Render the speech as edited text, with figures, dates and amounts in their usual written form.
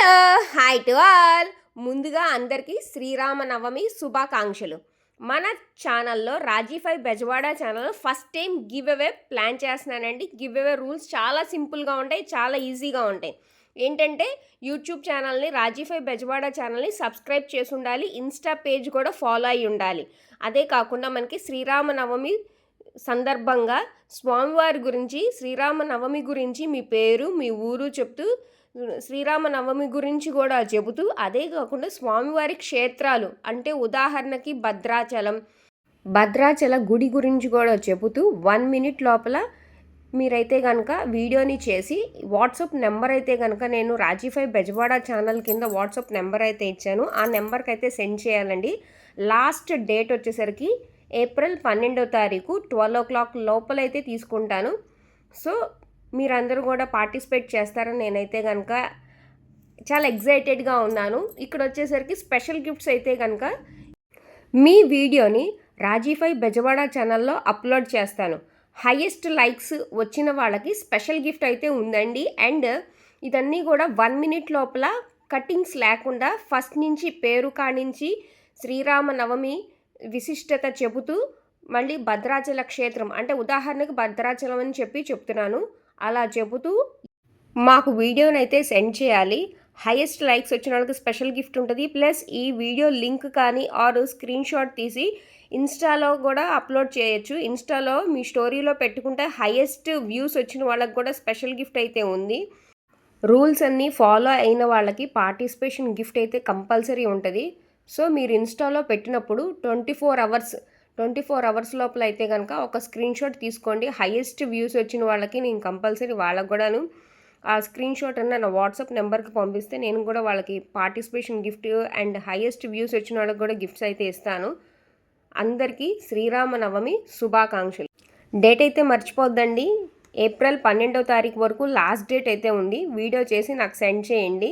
Hello hi to all. ముందుగా అందరికీ శ్రీరామనవమి శుభాకాంక్షలు. మన ఛానల్లో రాజీ5 బెజవాడ ఛానల్లో first time give away plan చేస్తున్నానండి. గివ్ అవే రూల్స్ చాలా సింపుల్గా ఉంటాయి, చాలా ఈజీగా ఉంటాయి. ఏంటంటే యూట్యూబ్ ఛానల్ని రాజీ5 బెజవాడ ఛానల్ని సబ్స్క్రైబ్ చేసి ఉండాలి, ఇన్స్టా పేజ్ కూడా ఫాలో అయి ఉండాలి. అదే కాకుండా మనకి శ్రీరామనవమి సందర్భంగా స్వామివారి గురించి, శ్రీరామనవమి గురించి మీ పేరు మీ ఊరు చెప్తూ, శ్రీరామనవమి గురించి కూడా చెబుతూ, అదే కాకుండా స్వామివారి క్షేత్రాలు అంటే ఉదాహరణకి భద్రాచల గుడి గురించి కూడా చెబుతూ 1 మినిట్ లోపల మీరైతే కనుక వీడియోని చేసి వాట్సాప్ నెంబర్ అయితే కనుక నేను రాజీ5 బెజవాడ ఛానల్ కింద వాట్సాప్ నెంబర్ అయితే ఇచ్చాను, ఆ నెంబర్కి అయితే సెండ్ చేయాలండి. లాస్ట్ డేట్ వచ్చేసరికి ఏప్రిల్ 12వ తారీఖు 12 o'clock లోపలైతే తీసుకుంటాను. సో మీరందరూ కూడా పార్టిసిపేట్ చేస్తారని నేనైతే కనుక చాలా ఎగ్జైటెడ్గా ఉన్నాను. ఇక్కడ వచ్చేసరికి స్పెషల్ గిఫ్ట్స్ అయితే కనుక మీ వీడియోని రాజీ5 బెజవాడ ఛానల్లో అప్లోడ్ చేస్తాను. హైయెస్ట్ లైక్స్ వచ్చిన వాళ్ళకి స్పెషల్ గిఫ్ట్ అయితే ఉందండి. అండ్ ఇదన్నీ కూడా 1 మినిట్ లోపల కటింగ్స్ లేకుండా ఫస్ట్ నుంచి పేరు కానించి శ్రీరామనవమి విశిష్టత చెబుతూ, మళ్ళీ భద్రాచల క్షేత్రం అంటే ఉదాహరణకు భద్రాచలం అని చెప్తున్నాను, అలా చెబుతూ మాకు వీడియోని అయితే సెండ్ చేయాలి. హైయెస్ట్ లైక్స్ వచ్చిన వాళ్ళకి స్పెషల్ గిఫ్ట్ ఉంటుంది. ప్లస్ ఈ వీడియో లింక్ కానీ ఆర్ స్క్రీన్ షాట్ తీసి ఇన్స్టాలో కూడా అప్లోడ్ చేయొచ్చు. ఇన్స్టాలో మీ స్టోరీలో పెట్టుకుంటే హైయెస్ట్ వ్యూస్ వచ్చిన వాళ్ళకి కూడా స్పెషల్ గిఫ్ట్ అయితే ఉంది. రూల్స్ అన్నీ ఫాలో అయిన వాళ్ళకి పార్టిసిపేషన్ గిఫ్ట్ అయితే కంపల్సరీ ఉంటుంది. సో మీరు ఇన్స్టాలో పెట్టినప్పుడు 24 అవర్స్ లోపల అయితే కనుక ఒక స్క్రీన్ షాట్ తీసుకోండి. హైయెస్ట్ వ్యూస్ వచ్చిన వాళ్ళకి నేను కంపల్సరీ వాళ్ళకు కూడాను ఆ స్క్రీన్ షాట్ అన్న నా వాట్సాప్ నెంబర్కి పంపిస్తే నేను కూడా వాళ్ళకి participation gift and highest views వచ్చిన వాళ్ళకి కూడా గిఫ్ట్స్ అయితే ఇస్తాను. అందరికీ శ్రీరామనవమి శుభాకాంక్షలు. డేట్ అయితే మర్చిపోద్దండి, ఏప్రిల్ 12వ తారీఖు వరకు లాస్ట్ డేట్ అయితే ఉంది. వీడియో చేసి నాకు సెండ్ చేయండి.